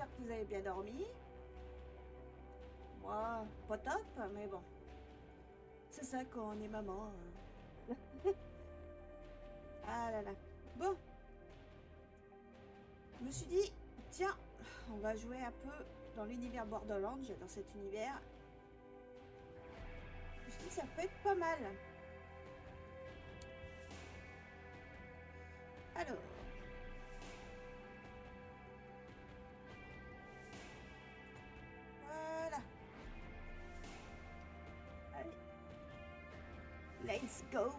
j'espère que vous avez bien dormi. Moi, pas top, mais bon. C'est ça quand on est maman. Ah là là. Bon. Je me suis dit, tiens, on va jouer un peu dans l'univers Borderlands. J'adore cet univers. Je me suis dit, ça peut être pas mal. Alors. Voilà. Allez. Let's go.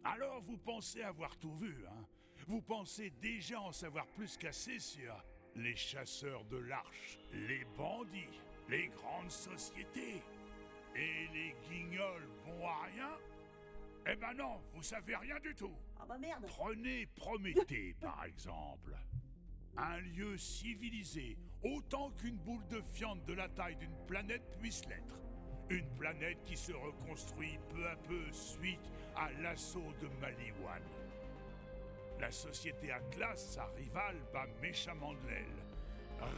Alors vous pensez avoir tout vu, hein? Vous pensez déjà en savoir plus qu'assez sur les chasseurs de l'arche, les bandits, les grandes sociétés et les guignols bons à rien? Eh ben non, vous savez rien du tout. Ah bah merde. Prenez Prométhée, par exemple. Un lieu civilisé, autant qu'une boule de fiente de la taille d'une planète puisse l'être. Une planète qui se reconstruit peu à peu suite à l'assaut de Maliwan. La société Atlas, sa rivale, bat méchamment de l'aile.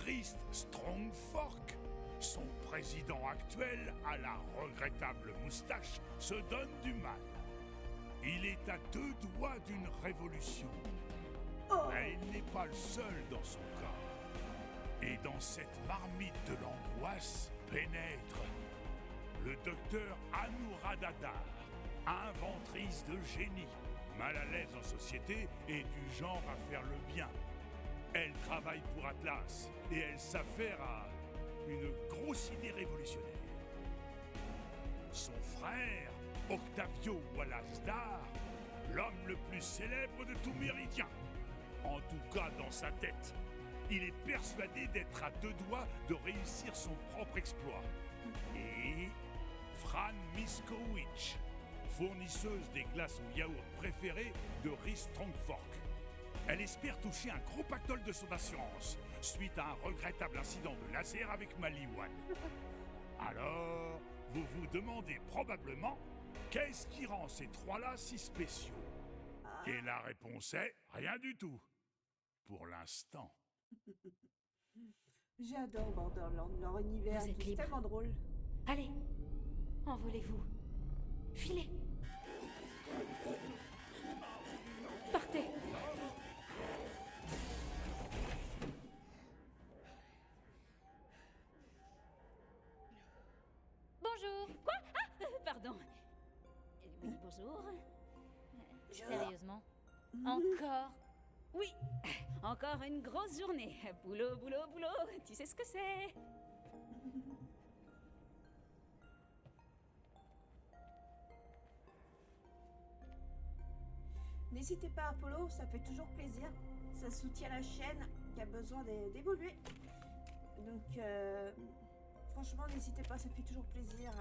Rist Strongfork, son président actuel, à la regrettable moustache, se donne du mal. Il est à 2 doigts d'une révolution. Mais il n'est pas le seul dans son cas. Et dans cette marmite de l'angoisse pénètre le docteur Anuradhadar, inventrice de génie, mal à l'aise en société et du genre à faire le bien. Elle travaille pour Atlas et elle s'affaire à une grosse idée révolutionnaire. Son frère, Octavio Wallace-Dar, l'homme le plus célèbre de tout Méridien. En tout cas dans sa tête. Il est persuadé d'être à 2 doigts de réussir son propre exploit. Et Fran Miskowicz, fournisseuse des glaces au yaourt préférées de Rhys Strongfork. Elle espère toucher un gros pactole de son assurance, suite à un regrettable incident de laser avec Maliwan. Alors, vous vous demandez probablement, qu'est-ce qui rend ces trois-là si spéciaux? Et la réponse est, rien du tout. Pour l'instant. J'adore Borderlands, leur univers Vous êtes qui est libre. tellement drôle. Allez, envolez-vous. Filez. Partez. Bonjour. Quoi? Ah, pardon. Oui, bonjour. Sérieusement? Encore? Oui, encore une grosse journée. Boulot, boulot, boulot. Tu sais ce que c'est? N'hésitez pas à follow, ça fait toujours plaisir. Ça soutient la chaîne qui a besoin d'évoluer. Donc, franchement, n'hésitez pas, ça fait toujours plaisir.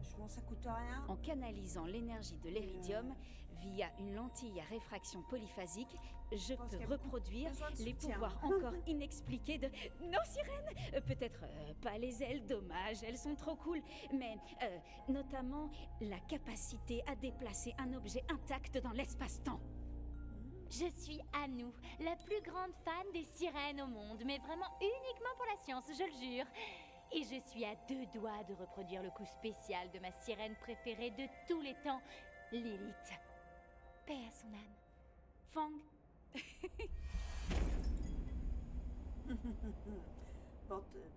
Franchement, ça coûte rien. En canalisant l'énergie de l'éridium via une lentille à réfraction polyphasique, je pense qu'il y peux a beaucoup reproduire besoin de les soutien. pouvoirs encore inexpliqués de nos sirènes. Peut-être pas les ailes, dommage, elles sont trop cool, mais notamment la capacité à déplacer un objet intact dans l'espace-temps. Je suis Anou, la plus grande fan des sirènes au monde, mais vraiment uniquement pour la science, je le jure. Et je suis à 2 doigts de reproduire le coup spécial de ma sirène préférée de tous les temps, Lilith. Paix à son âme. Fang,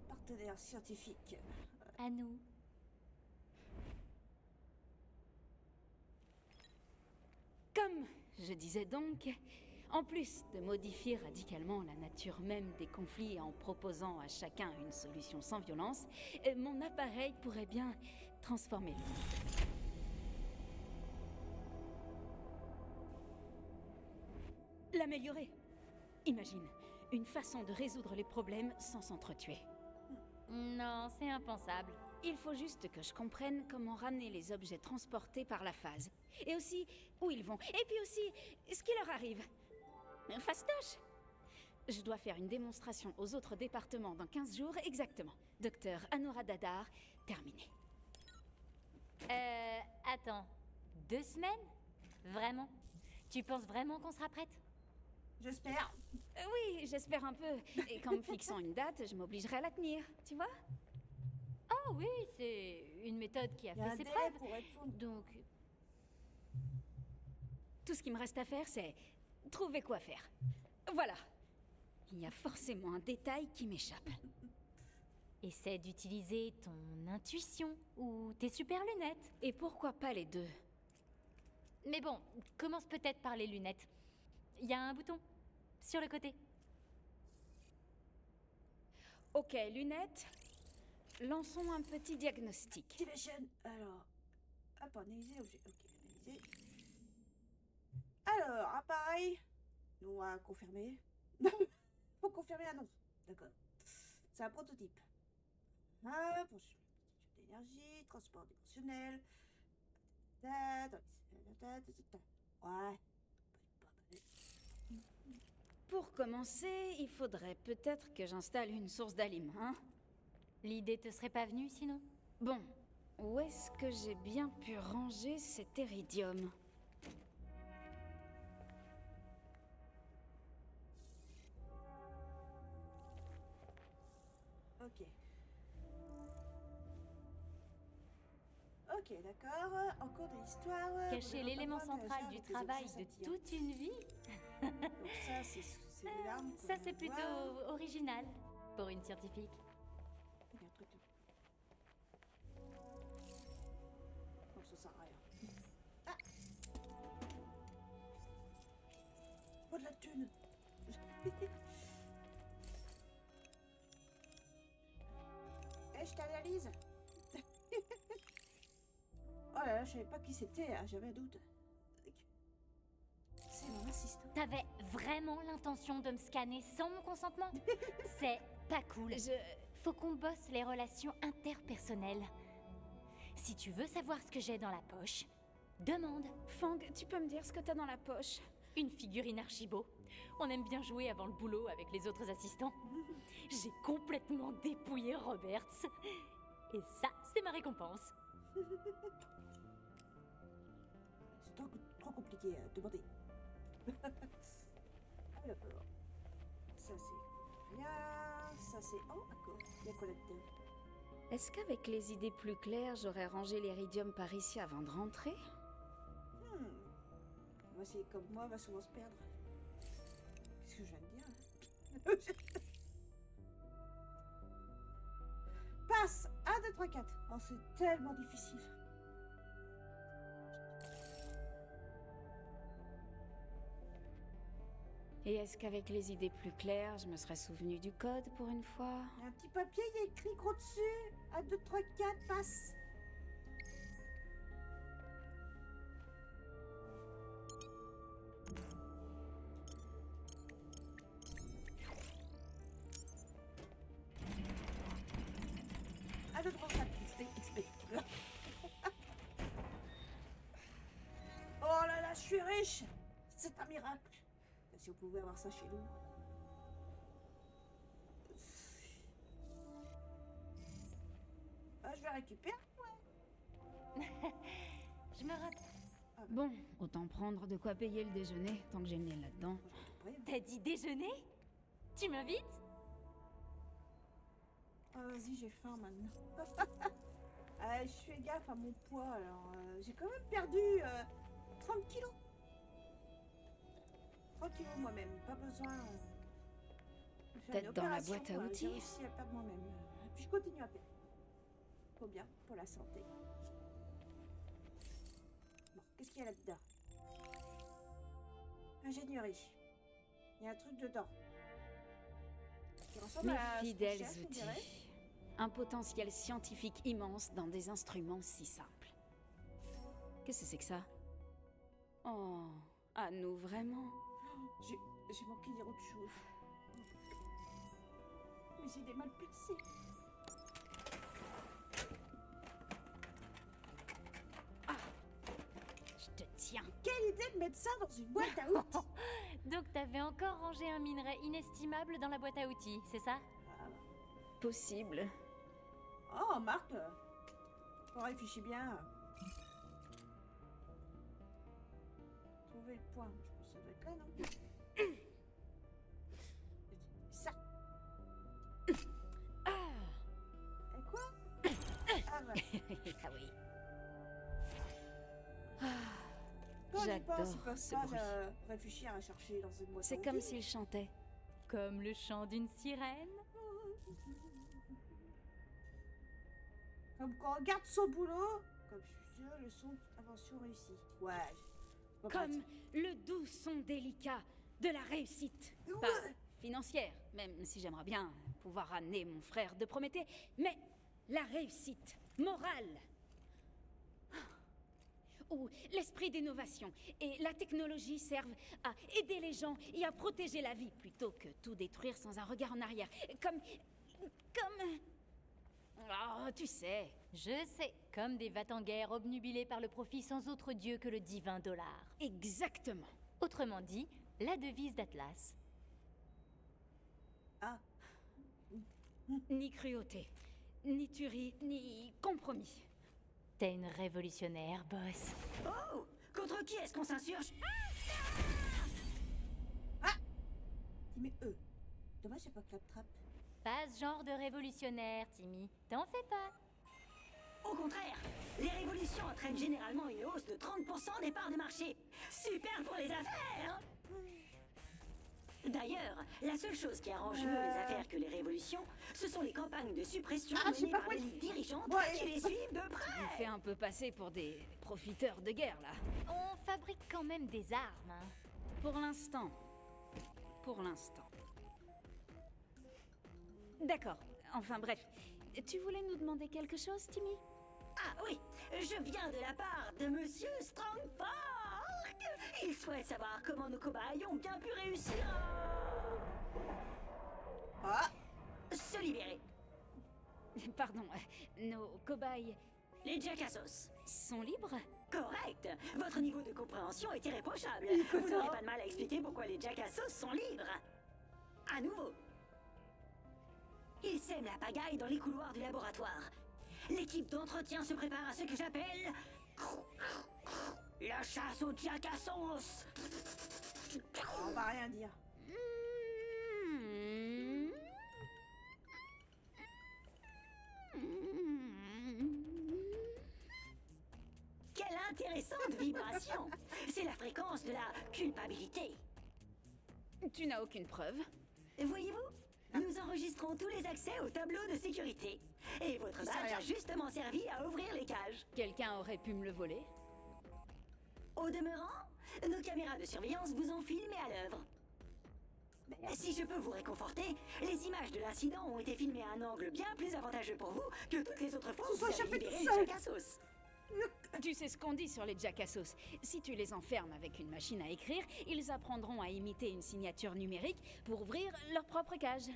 Partenaire scientifique. Anou. comme je disais donc, en plus de modifier radicalement la nature même des conflits en proposant à chacun une solution sans violence, mon appareil pourrait bien transformer le monde. L'améliorer. Imagine, une façon de résoudre les problèmes sans s'entretuer. Non, c'est impensable. Il faut juste que je comprenne comment ramener les objets transportés par la phase. Et aussi, où ils vont. Et puis aussi, ce qui leur arrive. Fastoche! Je dois faire une démonstration aux autres départements dans 15 jours exactement. Docteur Anuradhadar, terminé. Attends, 2 semaines? Vraiment? Tu penses vraiment qu'on sera prête? J'espère. Oui, j'espère un peu. Et qu'en me fixant une date, je m'obligerai à la tenir, tu vois? Oh oui, c'est une méthode qui a Il y a un fait ses délai preuves. pour répondre. Donc, Tout ce qu'il me reste à faire, c'est trouver quoi faire. Voilà. Il y a forcément un détail qui m'échappe. essaie d'utiliser ton intuition ou tes super lunettes. Et pourquoi pas les deux? Mais bon, commence peut-être par les lunettes. Il y a un bouton sur le côté. Ok, lunettes. Lançons un petit diagnostic. Activation. Alors. Hop, analyser l'objet. Ok, analyser. Alors, appareil. On va confirmer. Faut confirmer l'annonce. D'accord. C'est un prototype. Ah, pour d'énergie, transport dimensionnel. Ouais. Pour commencer, il faudrait peut-être que j'installe une source d'alim, hein? L'idée te serait pas venue sinon? Bon, où est-ce que j'ai bien pu ranger cet iridium? Ok. Ok, d'accord. En cours de l'histoire. Cacher l'élément central du travail de toute une vie? Donc ça, c'est des larmes. Ça qu'on c'est voit. plutôt original pour une scientifique. Il y a un truc là. Non, ça sert à rien. Ah! Oh, de la thune! Eh, je t'analyse! Oh là là, je savais pas qui c'était, hein, j'avais un doute. C'est mon assistant. T'avais vraiment l'intention de me scanner sans mon consentement? C'est pas cool. Faut qu'on bosse les relations interpersonnelles. Si tu veux savoir ce que j'ai dans la poche, demande. Fang, tu peux me dire ce que t'as dans la poche? Une figurine Archibo. On aime bien jouer avant le boulot avec les autres assistants. J'ai complètement dépouillé Roberts. Et ça, c'est ma récompense. C'est trop compliqué à demander. Alors, ça c'est rien, ça c'est... Oh, d'accord, il y a quoi là-dedans? Est-ce qu'avec les idées plus claires, j'aurais rangé l'iridium par ici avant de rentrer? Moi, c'est comme moi, va souvent se perdre. Qu'est-ce que je viens de dire? Passe! 1, 2, 3, 4. Oh, c'est tellement difficile. Et est-ce qu'avec les idées plus claires, je me serais souvenu du code pour une fois? Il y a un petit papier, il y a écrit gros dessus. 1, 2, 3, 4, passe. Un, 2, 3, 4, XP. Oh là là, je suis riche. C'est un miracle. Si on pouvait avoir ça chez nous. Ah, je vais récupérer. Je me rappelle. Bon, autant prendre de quoi payer le déjeuner, tant que j'ai le nez là-dedans. T'as dit déjeuner? Tu m'invites? Ah, vas-y, j'ai faim maintenant. Je fais gaffe à mon poids, alors j'ai quand même perdu 30 kilos. 30 kilos moi-même, pas besoin de faire Peut-être une dans la opération, boîte à outils. J'ai réussi à perdre moi-même. Puis je continue à perdre. Faut bien, pour la santé. Bon, qu'est-ce qu'il y a là-dedans? Ingénierie. Il y a un truc dedans. Qui ressemble Mes à ce qu'on fidèles cherche, on dirait. outils. Un potentiel scientifique immense dans des instruments si simples. Qu'est-ce que c'est que ça? Oh, à nous vraiment? J'ai manqué de dire autre chose. Mes idées mal placées. Je te tiens. Quelle idée de mettre ça dans une boîte à outils. Donc t'avais encore rangé un minerai inestimable dans la boîte à outils, c'est ça? Possible. Oh, Marc, on réfléchit bien. trouver le point. Je pense que ça doit être là, non? Ça. Et quoi? Ah bah. Ah oui. Quand on y J'adore pense, ils peuvent ce pas bruit. réfléchir à chercher dans une boîte. C'est comme s'il chantait. Comme le chant d'une sirène. Comme quand on regarde son boulot, comme je suis sûre, le son invention réussie. Ouais. c'est pas Comme le doux son délicat de la réussite. Ouais. Pas financière, même si j'aimerais bien pouvoir ramener mon frère de Prométhée, mais la réussite morale. Où l'esprit d'innovation et la technologie servent à aider les gens et à protéger la vie plutôt que tout détruire sans un regard en arrière. Comme... Oh, tu sais. Je sais, comme des va-t-en-guerre obnubilés par le profit sans autre dieu que le divin dollar. Exactement. Autrement dit, la devise d'Atlas. Ah. Ni cruauté, ni tuerie, ni compromis. T'es une révolutionnaire, boss. Oh! Contre qui est-ce qu'on s'insurge? Mais eux. Dommage, c'est pas Claptrap. Pas ce genre de révolutionnaire, Timmy. T'en fais pas. Au contraire, les révolutions entraînent généralement une hausse de 30% des parts de marché. Super pour les affaires! D'ailleurs, la seule chose qui arrange mieux les affaires que les révolutions, ce sont les campagnes de suppression Ah, j'ai menées pas par compris. l'élite dirigeante Ouais. qui les suivent de On près. fait un peu passer pour des profiteurs de guerre, là. On fabrique quand même des armes, hein. Pour l'instant. Pour l'instant. D'accord. Enfin bref. Tu voulais nous demander quelque chose, Timmy? Ah oui, je viens de la part de Monsieur Strongfork. Il souhaite savoir comment nos cobayes ont bien pu réussir Ah. à se libérer. Pardon, nos cobayes Les Jackassos. sont libres? Correct. Votre niveau de compréhension est irréprochable. Écoute, Vous n'aurez hein. pas de mal à expliquer pourquoi les Jackassos sont libres. À nouveau. Ils sèment la pagaille dans les couloirs du laboratoire. L'équipe d'entretien se prépare à ce que j'appelle... la chasse aux Jackassos. On va rien dire. Quelle intéressante vibration. C'est la fréquence de la culpabilité. Tu n'as aucune preuve? Voyez-vous, nous enregistrons tous les accès au tableau de sécurité. Et votre Ça badge rien. a justement servi à ouvrir les cages. Quelqu'un aurait pu me le voler? Au demeurant, nos caméras de surveillance vous ont filmé à l'œuvre. Si je peux vous réconforter, les images de l'incident ont été filmées à un angle bien plus avantageux pour vous que toutes les autres fois Ils où sont vous avez échappés libéré tout les seuls. Jackassos. Tu sais ce qu'on dit sur les Jackassos. Si tu les enfermes avec une machine à écrire, ils apprendront à imiter une signature numérique pour ouvrir leur propre cage.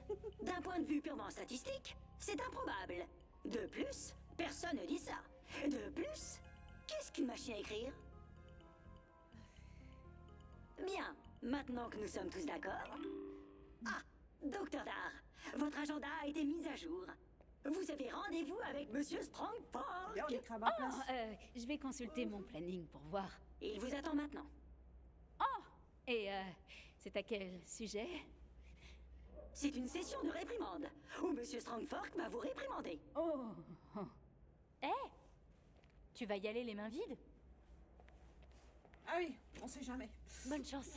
D'un point de vue purement statistique, c'est improbable. De plus, personne ne dit ça. De plus, qu'est-ce qu'une machine à écrire? Bien, maintenant que nous sommes tous d'accord... Ah, Docteur Dar, votre agenda a été mis à jour. Vous avez rendez-vous avec Monsieur Strongfork. Là, on est crabe à place. Je vais consulter mon planning pour voir. Il vous attend maintenant. Et c'est à quel sujet? C'est une session de réprimande, où Monsieur Strongfork va vous réprimander. Oh, oh. Tu vas y aller les mains vides? Ah oui, on sait jamais. Bonne chance.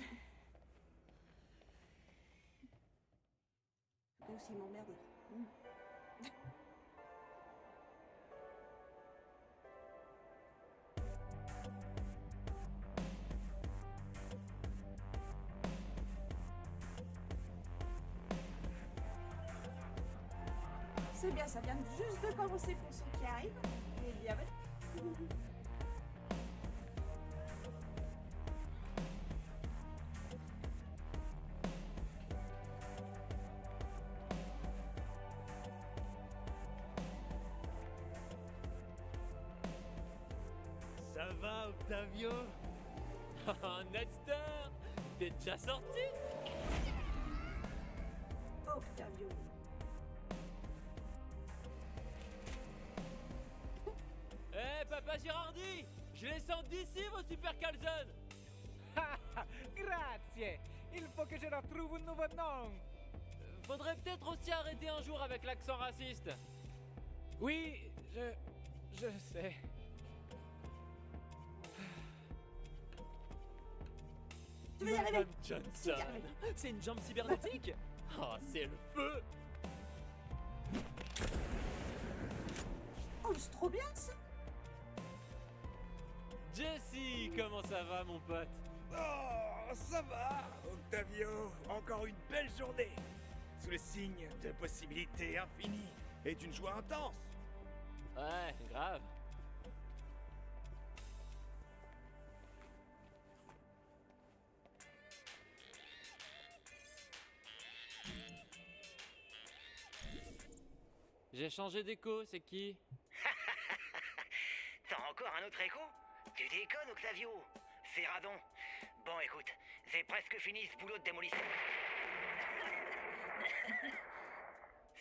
Faut pas aussi m'emmerder. C'est bien, ça vient juste de commencer pour ceux qui arrivent. Et bien, Ça va, Octavio? Oh, Nedster! T'es déjà sorti? Octavio. Eh, Papa Girardi! Je les sens d'ici, vos super calzones! Grazie. Il faut que je retrouve un nouveau nom. Faudrait peut-être aussi arrêter un jour avec l'accent raciste. Oui, je sais. Tu vas y arriver. Madame Johnson, c'est une jambe cybernétique. Oh, c'est le feu. Oh, c'est trop bien ça. Jesse, comment ça va, mon pote? Oh, ça va, Octavio. Encore une belle journée. Sous le signe de possibilités infinies et d'une joie intense. Ouais, grave. J'ai changé d'écho, c'est qui? T'as encore un autre écho? Tu déconnes, Octavio. C'est radon. Bon, écoute, c'est presque fini ce boulot de démolition.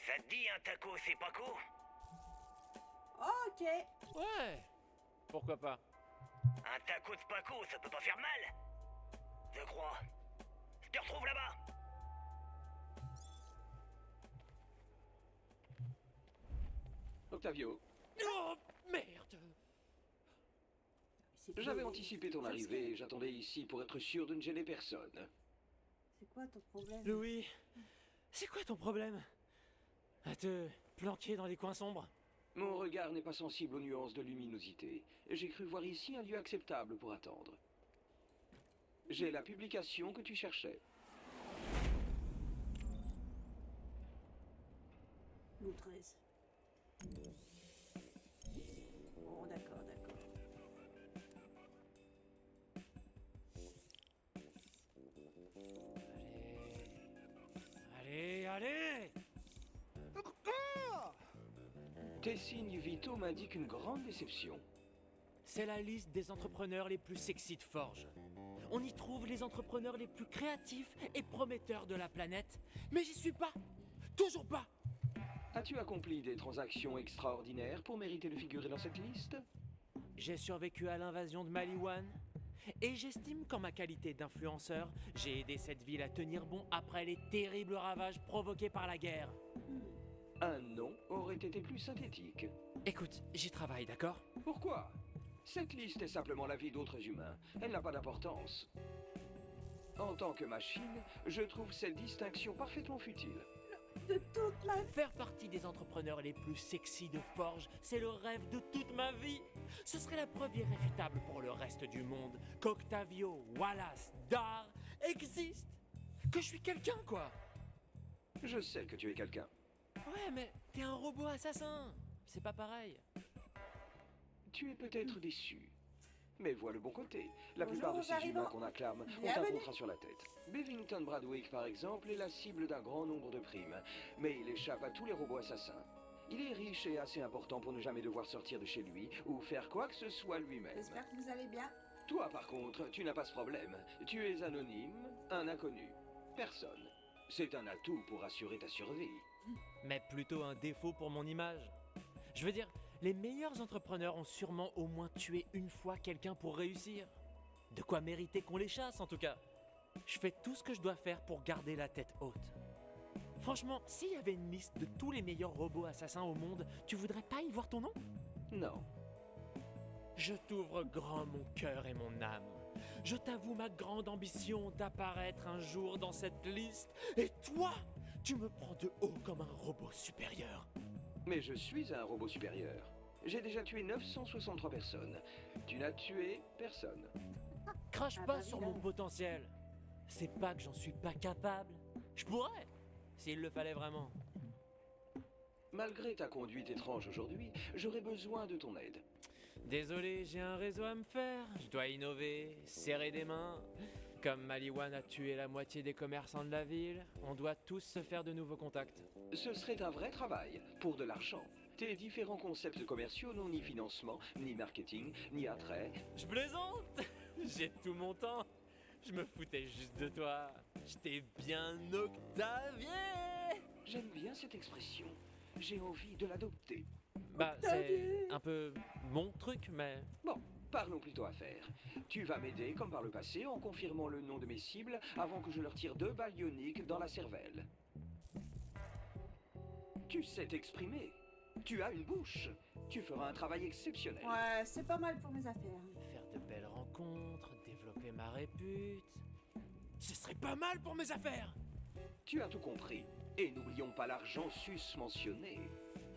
Ça te dit un taco, c'est Paco? Ok. Ouais, pourquoi pas? Un taco de Paco, ça peut pas faire mal. Je crois. Je te retrouve là-bas. Octavio, Oh, merde! C'est quoi- j'avais anticipé ton arrivée et j'attendais ici pour être sûr de ne gêner personne. C'est quoi ton problème? Louis, c'est quoi ton problème? À te planquer dans les coins sombres? Mon regard n'est pas sensible aux nuances de luminosité. J'ai cru voir ici un lieu acceptable pour attendre. J'ai la publication que tu cherchais. Nous 13. Bon, d'accord, d'accord. Allez, allez! Tes signes vitaux m'indiquent une grande déception. C'est la liste des entrepreneurs les plus sexy de Forge. On y trouve les entrepreneurs les plus créatifs et prometteurs de la planète, mais j'y suis pas! Toujours pas! As-tu accompli des transactions extraordinaires pour mériter de figurer dans cette liste? J'ai survécu à l'invasion de Maliwan, et j'estime qu'en ma qualité d'influenceur, j'ai aidé cette ville à tenir bon après les terribles ravages provoqués par la guerre. Un nom aurait été plus synthétique. Écoute, j'y travaille, d'accord? Pourquoi? Cette liste est simplement la vie d'autres humains. Elle n'a pas d'importance. En tant que machine, je trouve cette distinction parfaitement futile. De toute ma... Faire partie des entrepreneurs les plus sexy de Forge, c'est le rêve de toute ma vie. Ce serait la preuve irréfutable pour le reste du monde qu'Octavio Wallace Dar existe. Que je suis quelqu'un, quoi. Je sais que tu es quelqu'un. Ouais, mais t'es un robot assassin. C'est pas pareil. Tu es peut-être déçu. Mais vois le bon côté. La Bonjour plupart de aux ces arrivants. humains qu'on acclame ont un Bienvenue. contrat sur la tête. Bevington Bradwick, par exemple, est la cible d'un grand nombre de primes. Mais il échappe à tous les robots assassins. Il est riche et assez important pour ne jamais devoir sortir de chez lui ou faire quoi que ce soit lui-même. J'espère que vous allez bien. Toi, par contre, tu n'as pas ce problème. Tu es anonyme, un inconnu. Personne. C'est un atout pour assurer ta survie. Mais plutôt un défaut pour mon image. Je veux dire, les meilleurs entrepreneurs ont sûrement au moins tué une fois quelqu'un pour réussir. De quoi mériter qu'on les chasse, en tout cas. Je fais tout ce que je dois faire pour garder la tête haute. Franchement, s'il y avait une liste de tous les meilleurs robots assassins au monde, tu voudrais pas y voir ton nom? Non. Je t'ouvre grand mon cœur et mon âme. Je t'avoue ma grande ambition d'apparaître un jour dans cette liste. Et toi, tu me prends de haut comme un robot supérieur. Mais je suis un robot supérieur. J'ai déjà tué 963 personnes. Tu n'as tué personne. Crache Ah pas bah sur oui, mon là. potentiel. C'est pas que j'en suis pas capable. Je pourrais, s'il le fallait vraiment. Malgré ta conduite étrange aujourd'hui, j'aurais besoin de ton aide. Désolé, j'ai un réseau à me faire. Je dois innover, serrer des mains. Comme Maliwan a tué la moitié des commerçants de la ville, on doit tous se faire de nouveaux contacts. Ce serait un vrai travail, pour de l'argent. Tes différents concepts commerciaux n'ont ni financement, ni marketing, ni attrait. Je plaisante. J'ai tout mon temps. Je me foutais juste de toi. Je t'ai bien octavié. J'aime bien cette expression. J'ai envie de l'adopter. Bah, c'est un peu mon truc, mais... Bon, Parlons plutôt affaires. Tu vas m'aider comme par le passé en confirmant le nom de mes cibles avant que je leur tire 2 balles ioniques dans la cervelle. Tu sais t'exprimer. Tu as une bouche. Tu feras un travail exceptionnel. Ouais, c'est pas mal pour mes affaires. Faire de belles rencontres, développer ma répute. Ce serait pas mal pour mes affaires! Tu as tout compris. Et n'oublions pas l'argent susmentionné.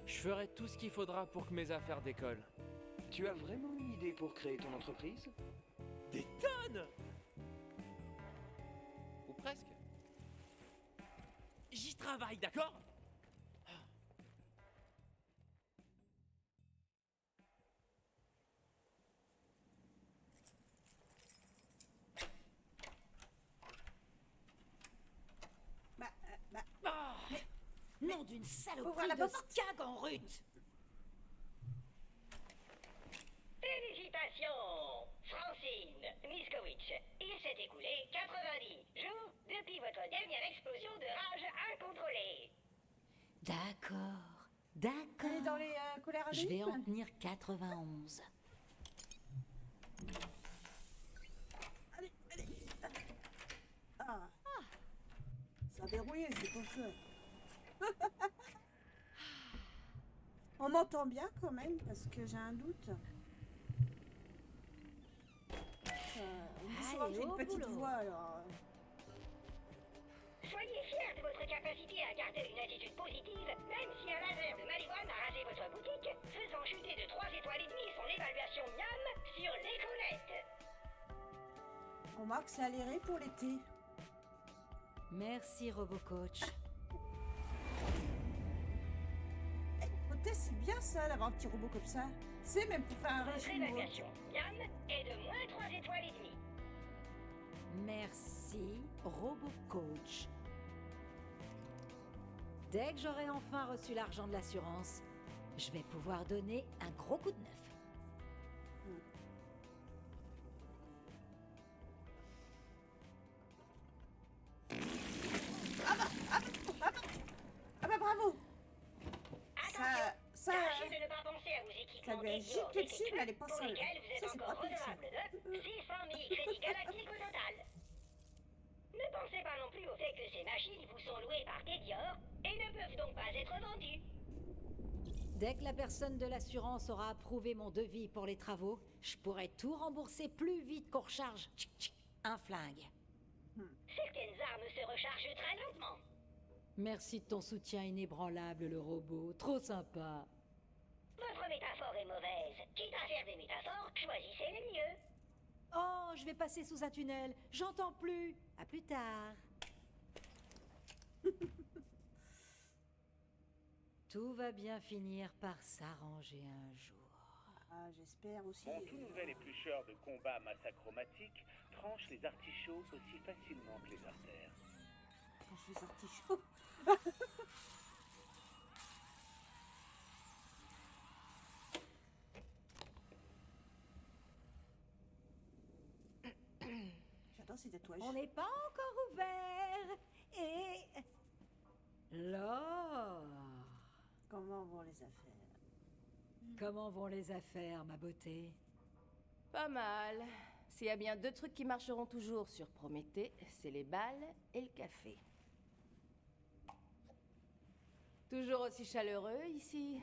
Je ferai tout ce qu'il faudra pour que mes affaires décollent. Tu as vraiment une idée pour créer ton entreprise? Des tonnes! Ou presque. J'y travaille, d'accord? Nom d'une Ouvre saloperie la de porte. scag en rut! Félicitations, Francine Miskowicz. Il s'est écoulé 90 jours depuis votre dernière explosion de rage incontrôlée. D'accord, Elle est dans d'accord. les colères Je vais en anonymes. tenir 91. Allez, allez. Ah. Ça a verrouillé, c'est pour ça. On m'entend bien quand même parce que j'ai un doute. On dit souvent que j'ai une Allez, au petite boulot. voix alors. Soyez fiers de votre capacité à garder une attitude positive, même si un laser de marijuana a rasé votre boutique, faisant chuter de 3 étoiles et demie son évaluation miam sur l'écrolette. On marque c'est alléré pour l'été. Merci, RoboCoach. Écoutez, c'est bien ça d'avoir un petit robot comme ça. C'est même pour faire un Votre régime. évaluation miam est de moins 3 étoiles et demie. Merci, RoboCoach. Dès que j'aurai enfin reçu l'argent de l'assurance, je vais pouvoir donner un gros coup de neuf. Ah bah bravo. Ça, Tâchez de ne pas penser à vos équipements ça lui a dédiés giclé hors dessus, mais elle est pas pour seule. lesquels vous êtes Ça, c'est encore pratique, ça. redevable de 600 000 crédits galactiques au total. Ne pensez pas non plus au fait que ces machines vous sont louées par Tedior et ne peuvent donc pas être vendues. Dès que la personne de l'assurance aura approuvé mon devis pour les travaux, je pourrai tout rembourser plus vite qu'on recharge un flingue. Certaines armes se rechargent très lentement. Merci de ton soutien inébranlable, le robot. Trop sympa. Votre métaphore est mauvaise. Quitte à faire des métaphores, choisissez les mieux. Oh, je vais passer sous un tunnel. J'entends plus. À plus tard. Tout va bien finir par s'arranger un jour. Ah, j'espère aussi. Mon tout nouvel éplucheur de combat massachromatique tranche les artichauts aussi facilement que les artères. Quand je suis artichaut. J'adore ces tatouages. On n'est pas encore ouvert. Et... Là. Comment vont les affaires? Comment vont les affaires, ma beauté? Pas mal. S'il y a bien deux trucs qui marcheront toujours sur Prométhée, c'est les balles et le café. Toujours aussi chaleureux ici.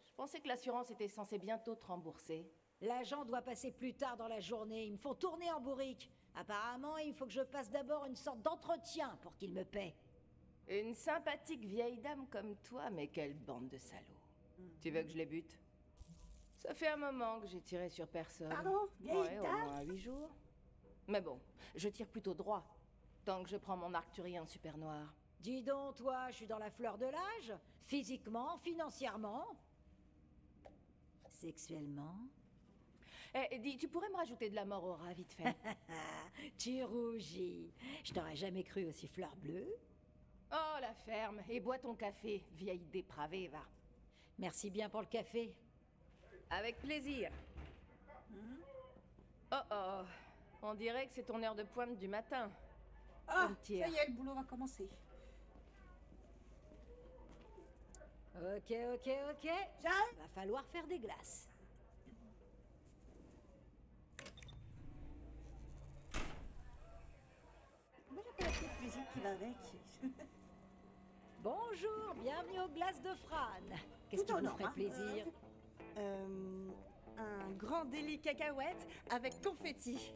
Je pensais que l'assurance était censée bientôt te rembourser. L'agent doit passer plus tard dans la journée. Ils me font tourner en bourrique. Apparemment, il faut que je passe d'abord une sorte d'entretien pour qu'ils me paient. Une sympathique vieille dame comme toi, mais quelle bande de salauds. Tu veux que je les bute? Ça fait un moment que j'ai tiré sur personne. Pardon, vieille Ouais, au dame moins 8 jours. Mais bon, je tire plutôt droit, tant que je prends mon arcturien super noir. Dis donc, toi, je suis dans la fleur de l'âge. Physiquement, financièrement. Sexuellement. Eh, dis, tu pourrais me rajouter de la mort au rat, vite fait. Tu rougis. Je t'aurais jamais cru aussi fleur bleue. Oh, la ferme. Et bois ton café, vieille dépravée, va. Merci bien pour le café. Avec plaisir. Oh oh, on dirait que c'est ton heure de pointe du matin. Ah, Une ça tire. y est, le boulot va commencer. Ok. J'arrive. Va falloir faire des glaces. qui va avec. Bonjour, bienvenue aux glaces de Fran. Qu'est-ce qui Tout en vous or, ferait hein. plaisir? Un grand délit cacahuète avec confetti.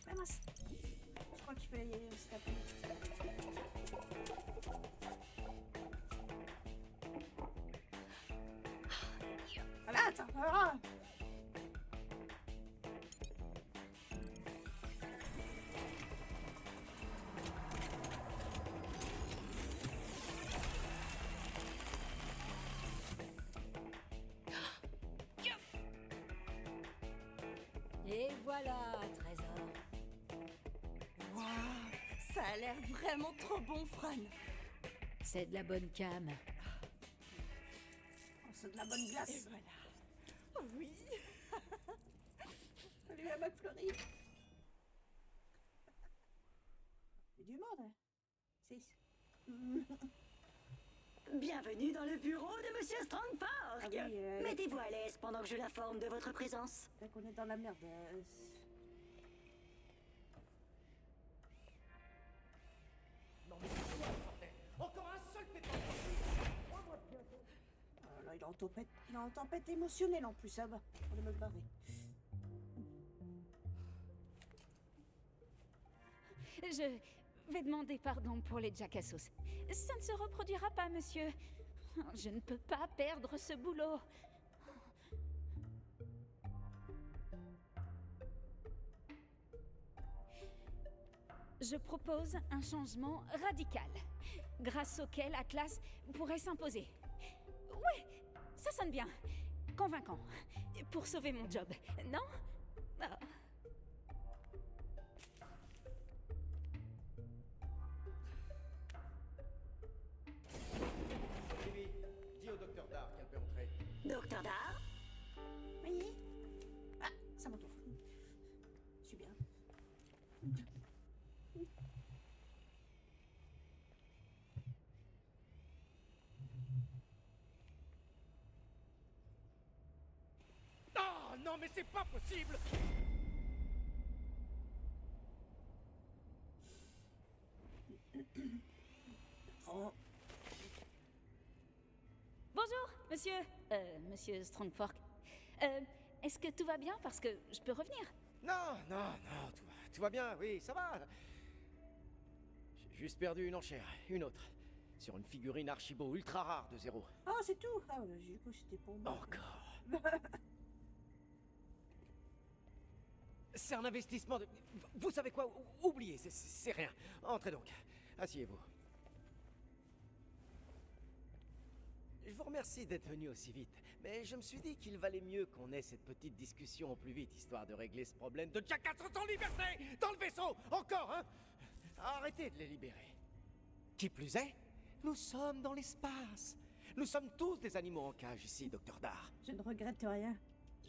Ah mince. Je crois qu'il fallait se taper. Ah bah attends. Ah. Et voilà, trésor. Waouh, ça a l'air vraiment trop bon, Fran. C'est de la bonne cam. Oh, c'est de la bonne glace. Et voilà. Oh oui. Salut la McFlurry. Il y a du monde. 6. Bienvenue dans le bureau de Monsieur Strongfork. Ah oui, Mettez-vous à l'aise pendant que je l'informe de votre présence. Dès qu'on est dans la merde. Non mais c'est quoi, bordel? Encore un seul pétard. Là, il est en tempête émotionnelle en plus, ça va. On va me barrer. Je vais demander pardon pour les jacassos. Ça ne se reproduira pas, monsieur. Je ne peux pas perdre ce boulot. Je propose un changement radical, grâce auquel Atlas pourrait s'imposer. Ouais, ça sonne bien. Convaincant. Pour sauver mon job, non? Ah. Phoebe, dis au docteur Dar qu'elle peut entrer. Docteur Dar? Oui. Ah, c'est mon tour. Je suis bien. Oh non mais c'est pas possible. Oh. Bonjour, monsieur. Monsieur Strongfork. Est-ce que tout va bien? Parce que je peux revenir. Non, tout va bien, oui, ça va. J'ai juste perdu une enchère, une autre, sur une figurine Archibo ultra rare de 0. Oh, c'est tout. Ah, ouais, j'ai cru que c'était pour moi. Encore. C'est un investissement de... Vous savez quoi? Oubliez, c'est rien. Entrez donc. Asseyez-vous. Je vous remercie d'être venu aussi vite, mais je me suis dit qu'il valait mieux qu'on ait cette petite discussion au plus vite, histoire de régler ce problème de jacassos en liberté dans le vaisseau. Encore, hein? Arrêtez de les libérer. Qui plus est, nous sommes dans l'espace. Nous sommes tous des animaux en cage ici, docteur Dar. Je ne regrette rien.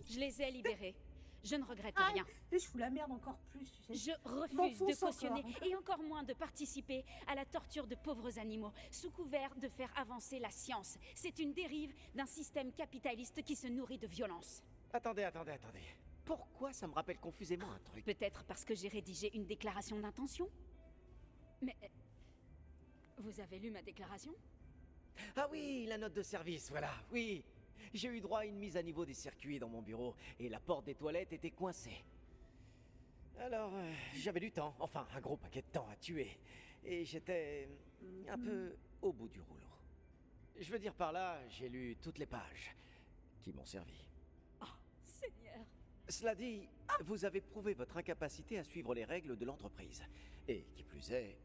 Je les ai libérés. Je ne regrette Ah, rien. je fous la merde encore plus, tu sais. Je refuse de M'enfonce cautionner encore. et encore moins de participer à la torture de pauvres animaux, sous couvert de faire avancer la science. C'est une dérive d'un système capitaliste qui se nourrit de violence. Attendez. Pourquoi ça me rappelle confusément un truc? Peut-être parce que j'ai rédigé une déclaration d'intention? Mais... vous avez lu ma déclaration? Ah oui, la note de service, voilà, oui. J'ai eu droit à une mise à niveau des circuits dans mon bureau et la porte des toilettes était coincée. Alors, j'avais du temps, enfin un gros paquet de temps à tuer. Et j'étais un peu au bout du rouleau. Je veux dire par là, j'ai lu toutes les pages qui m'ont servi. Oh, Seigneur. Cela dit, vous avez prouvé votre incapacité à suivre les règles de l'entreprise. Et qui plus est,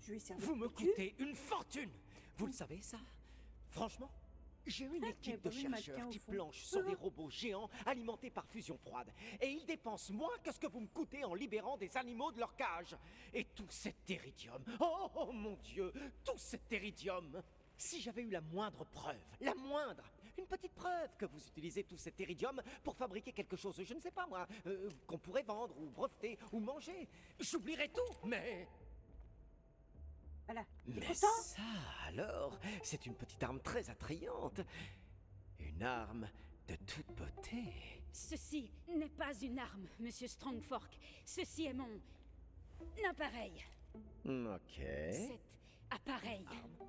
Je lui ai servi vous me le cul. coûtez une fortune. Vous le savez, ça? Franchement? J'ai une équipe de pas vu le mannequin chercheurs au qui fond. planchent sur des robots géants alimentés par fusion froide. Et ils dépensent moins que ce que vous me coûtez en libérant des animaux de leur cage. Et tout cet éridium, oh mon Dieu, tout cet éridium. Si j'avais eu la moindre preuve, une petite preuve que vous utilisez tout cet éridium pour fabriquer quelque chose, je ne sais pas moi, qu'on pourrait vendre ou breveter ou manger, j'oublierais tout, mais... Voilà. Mais ça, alors, c'est une petite arme très attrayante. Une arme de toute beauté. Ceci n'est pas une arme, monsieur Strongfork. Ceci est mon appareil. Ok.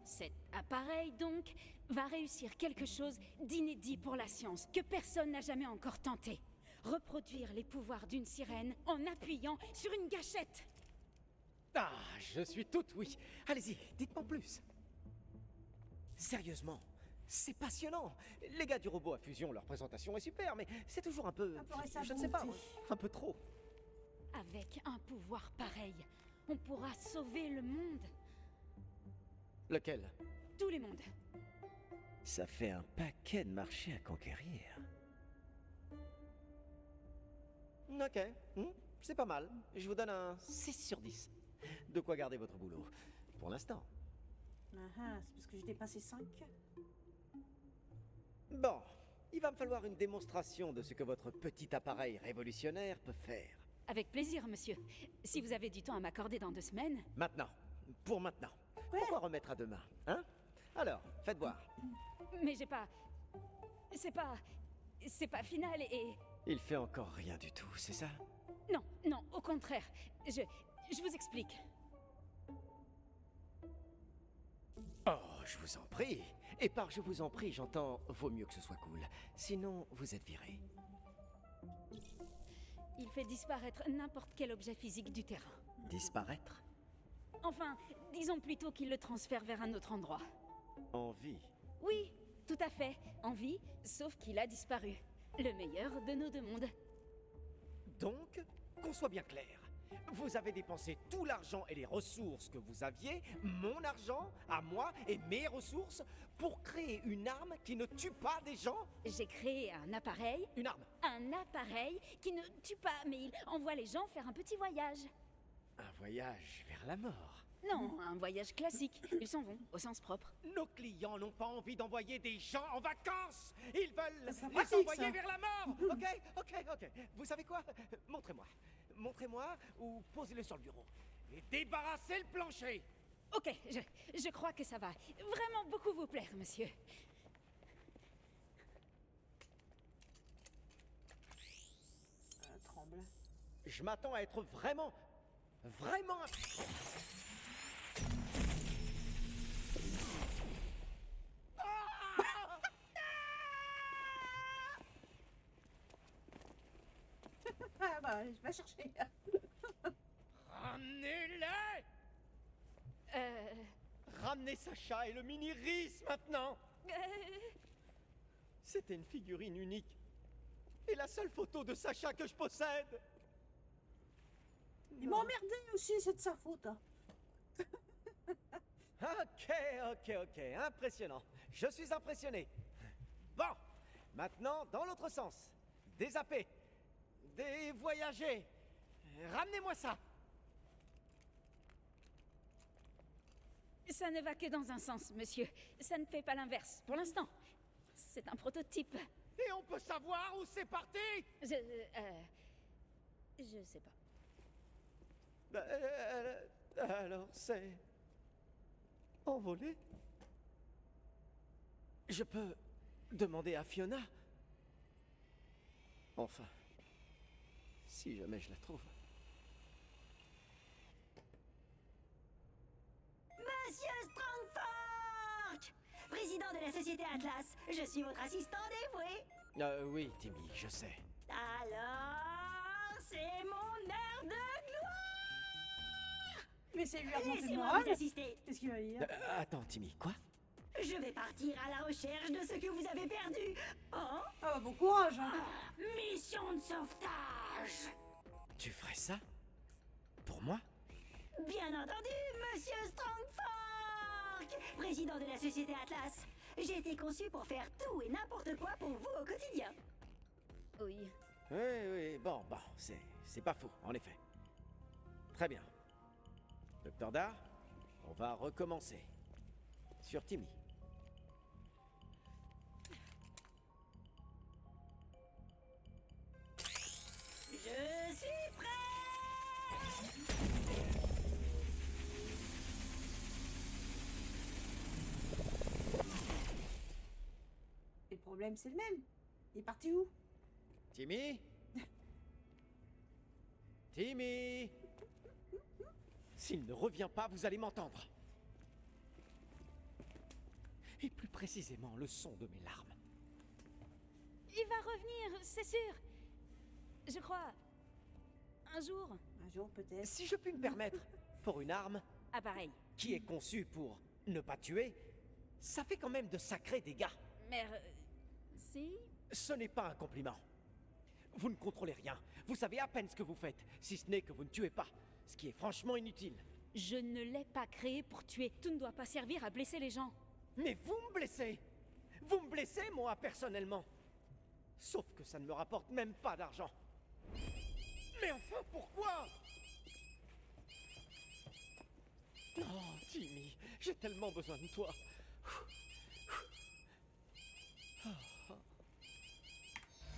Cet appareil, donc, va réussir quelque chose d'inédit pour la science, que personne n'a jamais encore tenté. Reproduire les pouvoirs d'une sirène en appuyant sur une gâchette. Ah, je suis toute oui. Allez-y, dites-moi plus. Sérieusement, c'est passionnant. Les gars du robot à fusion, leur présentation est super, mais c'est toujours un peu... je ne sais pas, un peu trop. Avec un pouvoir pareil, on pourra sauver le monde. Lequel? Tous les mondes. Ça fait un paquet de marchés à conquérir. Ok, c'est pas mal. Je vous donne un 6 sur 10. De quoi garder votre boulot. Pour l'instant. C'est parce que j'ai dépassé 5. Bon, il va me falloir une démonstration de ce que votre petit appareil révolutionnaire peut faire. Avec plaisir, monsieur. Si vous avez du temps à m'accorder dans 2 semaines... Maintenant. Pour maintenant. Pourquoi remettre à demain, hein? Alors, faites voir. Mais j'ai pas... C'est pas final et... Il fait encore rien du tout, c'est ça? Non, au contraire. Je vous explique. Oh, je vous en prie. Et par je vous en prie, j'entends vaut mieux que ce soit cool. Sinon, vous êtes viré. Il fait disparaître n'importe quel objet physique du terrain. Disparaître? Enfin, disons plutôt qu'il le transfère vers un autre endroit. En vie? Oui, tout à fait. En vie, sauf qu'il a disparu. Le meilleur de nos 2 mondes. Donc, qu'on soit bien clair. Vous avez dépensé tout l'argent et les ressources que vous aviez, mon argent, à moi, et mes ressources, pour créer une arme qui ne tue pas des gens? J'ai créé un appareil... Une arme? Un appareil qui ne tue pas, mais il envoie les gens faire un petit voyage. Un voyage vers la mort? Non, un voyage classique. Ils s'en vont, au sens propre. Nos clients n'ont pas envie d'envoyer des gens en vacances. Ils veulent les pratique, envoyer ça. vers la mort. Ok. Vous savez quoi? Montrez-moi. Montrez-moi ou posez-le sur le bureau. Et débarrassez le plancher. Ok, je crois que ça va vraiment beaucoup vous plaire, monsieur. Tremble. Je m'attends à être vraiment... Ah bah, je vais chercher. Ramenez-les! Ramenez Sacha et le mini-Rhys maintenant! C'était une figurine unique. Et la seule photo de Sacha que je possède! Il m'a emmerdé aussi, c'est de sa faute. Hein. Ok. Impressionnant. Je suis impressionné. Bon, maintenant, dans l'autre sens. Dézapper. Dévoyager. Ramenez-moi ça. Ça ne va que dans un sens, monsieur. Ça ne fait pas l'inverse, pour l'instant. C'est un prototype. Et on peut savoir où c'est parti? Je sais pas. Alors c'est... envolé? Je peux demander à Fiona? Enfin, si jamais je la trouve. Monsieur Strongfork! Président de la société Atlas, je suis votre assistant dévoué. Oui, Timmy, je sais. Alors, c'est mon heure de gloire! Mais c'est lui remonter le Laissez-moi moral. vous assister. Qu'est-ce qu'il va dire? Attends, Timmy, quoi? Je vais partir à la recherche de ce que vous avez perdu. Oh? Ah, bon courage. Hein. Mission de sauvetage. Tu ferais ça? Pour moi? Bien entendu, Monsieur Strongfork, président de la société Atlas. J'ai été conçue pour faire tout et n'importe quoi pour vous au quotidien. Oui. Oui, bon, c'est pas faux, en effet. Très bien. Docteur Dar, on va recommencer. Sur Timmy. Je suis prêt! Et le problème, c'est le même. Il est parti où? Timmy? Timmy? S'il ne revient pas, vous allez m'entendre. Et plus précisément, le son de mes larmes. Il va revenir, c'est sûr. Je crois. Un jour. Un jour, peut-être. Si je puis me permettre, pour une arme Ah, pareil. qui est conçue pour ne pas tuer, ça fait quand même de sacrés dégâts. Mais... si. Ce n'est pas un compliment. Vous ne contrôlez rien. Vous savez à peine ce que vous faites, si ce n'est que vous ne tuez pas. Ce qui est franchement inutile. Je ne l'ai pas créé pour tuer. Tout ne doit pas servir à blesser les gens. Mais vous me blessez! Vous me blessez, moi, personnellement! Sauf que ça ne me rapporte même pas d'argent. Mais enfin, pourquoi? Oh, Timmy, j'ai tellement besoin de toi.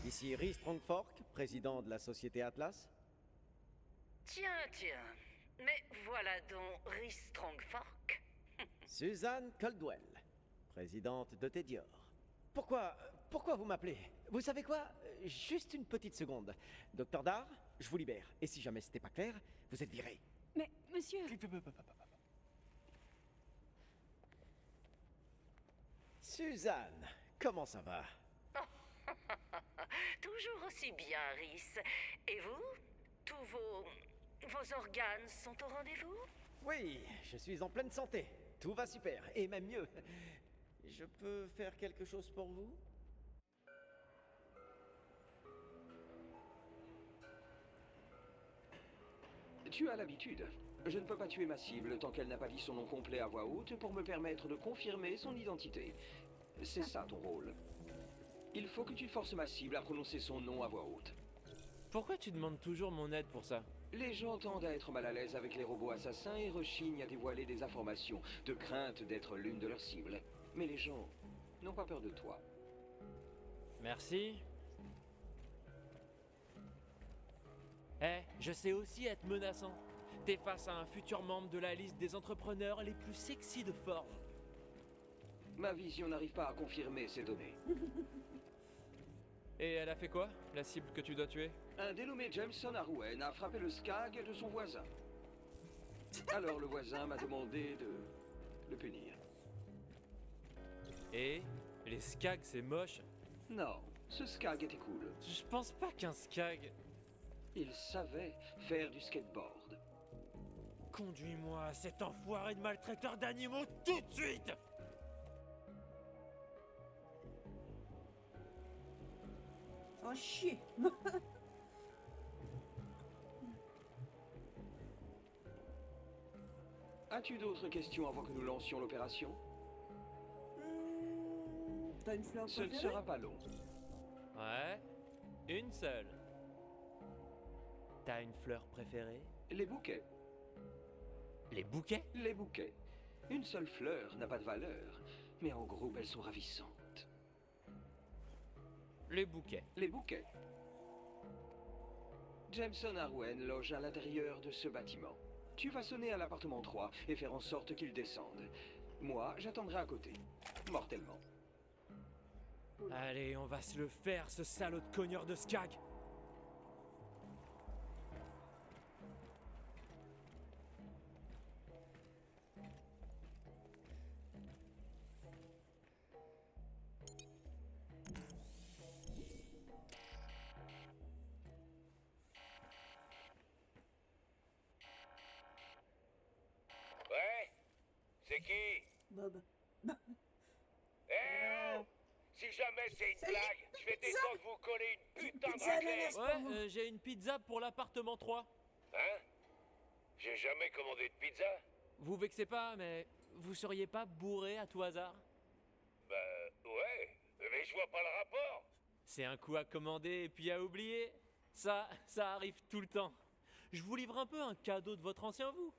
Ici Rhys Strongfork, président de la société Atlas. Tiens. Mais voilà donc Rhys Strongfork. Suzanne Coldwell, présidente de Tedior. Pourquoi vous m'appelez? Vous savez quoi? Juste une petite seconde. Docteur Dar, je vous libère. Et si jamais c'était pas clair, vous êtes viré. Mais, monsieur... Suzanne, comment ça va? Toujours aussi bien, Rhys. Et vous? Tous vos organes sont au rendez-vous? Oui, je suis en pleine santé. Tout va super, et même mieux. Je peux faire quelque chose pour vous? Tu as l'habitude. Je ne peux pas tuer ma cible tant qu'elle n'a pas dit son nom complet à voix haute pour me permettre de confirmer son identité. C'est ça ton rôle. Il faut que tu forces ma cible à prononcer son nom à voix haute. Pourquoi tu demandes toujours mon aide pour ça? Les gens tendent à être mal à l'aise avec les robots assassins et rechignent à dévoiler des informations, de crainte d'être l'une de leurs cibles. Mais les gens n'ont pas peur de toi. Merci. Je sais aussi être menaçant. T'es face à un futur membre de la liste des entrepreneurs les plus sexy de Forge. Ma vision n'arrive pas à confirmer ces données. Et elle a fait quoi, la cible que tu dois tuer? Un dénommé Jameson Arwen a frappé le SCAG de son voisin. Alors le voisin m'a demandé de le punir. Et les SCAG, c'est moche? Non, ce SCAG était cool. Je pense pas qu'un SCAG... Il savait faire du skateboard. Conduis-moi, cet enfoiré de maltraiteur d'animaux, tout de suite! Oh, chier. As-tu d'autres questions avant que nous lancions l'opération? T'as une fleur Ce ne préférée? sera pas long. Ouais, une seule. T'as une fleur préférée? Les bouquets. Les bouquets? Les bouquets. Une seule fleur n'a pas de valeur, mais en groupe elles sont ravissantes. Les bouquets. Les bouquets. Jameson Arwen loge à l'intérieur de ce bâtiment. Tu vas sonner à l'appartement 3 et faire en sorte qu'il descende. Moi, j'attendrai à côté. Mortellement. Allez, on va se le faire, ce salaud de cogneur de SCAG! Ouais? C'est qui? Bob. Eh oh! Si jamais c'est une blague, je vais descendre vous coller une putain de Pizza raclette! ananas. Ouais, j'ai une pizza pour l'appartement 3. Hein? J'ai jamais commandé de pizza? Vous vexez pas, mais vous seriez pas bourré à tout hasard? Bah, Ouais, mais je vois pas le rapport. C'est un coup à commander et puis à oublier. Ça arrive tout le temps. Je vous livre un peu un cadeau de votre ancien vous.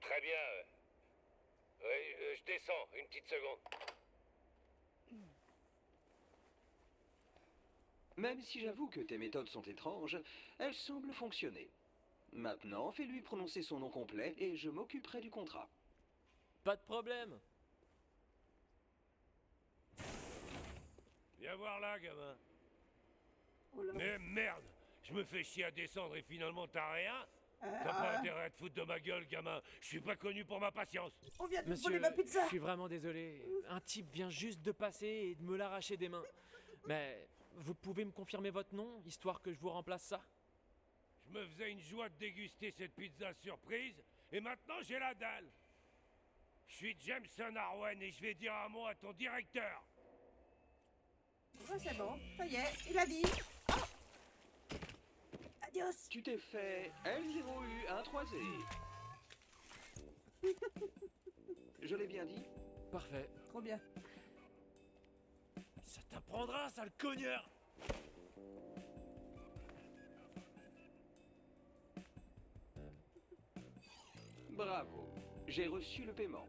Très bien. Oui, je descends, une petite seconde. Même si j'avoue que tes méthodes sont étranges, elles semblent fonctionner. Maintenant, fais-lui prononcer son nom complet et je m'occuperai du contrat. Pas de problème. Viens voir là, gamin. Oh là. Mais merde, je me fais chier à descendre et finalement t'as rien. T'as pas intérêt à te foutre de ma gueule, gamin. Je suis pas connu pour ma patience. On vient de Monsieur, voler ma pizza. je suis vraiment désolé. Un type vient juste de passer et de me l'arracher des mains. Mais vous pouvez me confirmer votre nom, histoire que je vous remplace ça? Je me faisais une joie de déguster cette pizza surprise, et maintenant j'ai la dalle. Je suis Jameson Arwen et je vais dire un mot à ton directeur. Ouais, c'est bon, ça y est, il a dit. Oh. Adios. Tu t'es fait L0U13Z. Je l'ai bien dit? Parfait. Trop bien. Ça t'apprendra, sale cogneur! Bravo, j'ai reçu le paiement.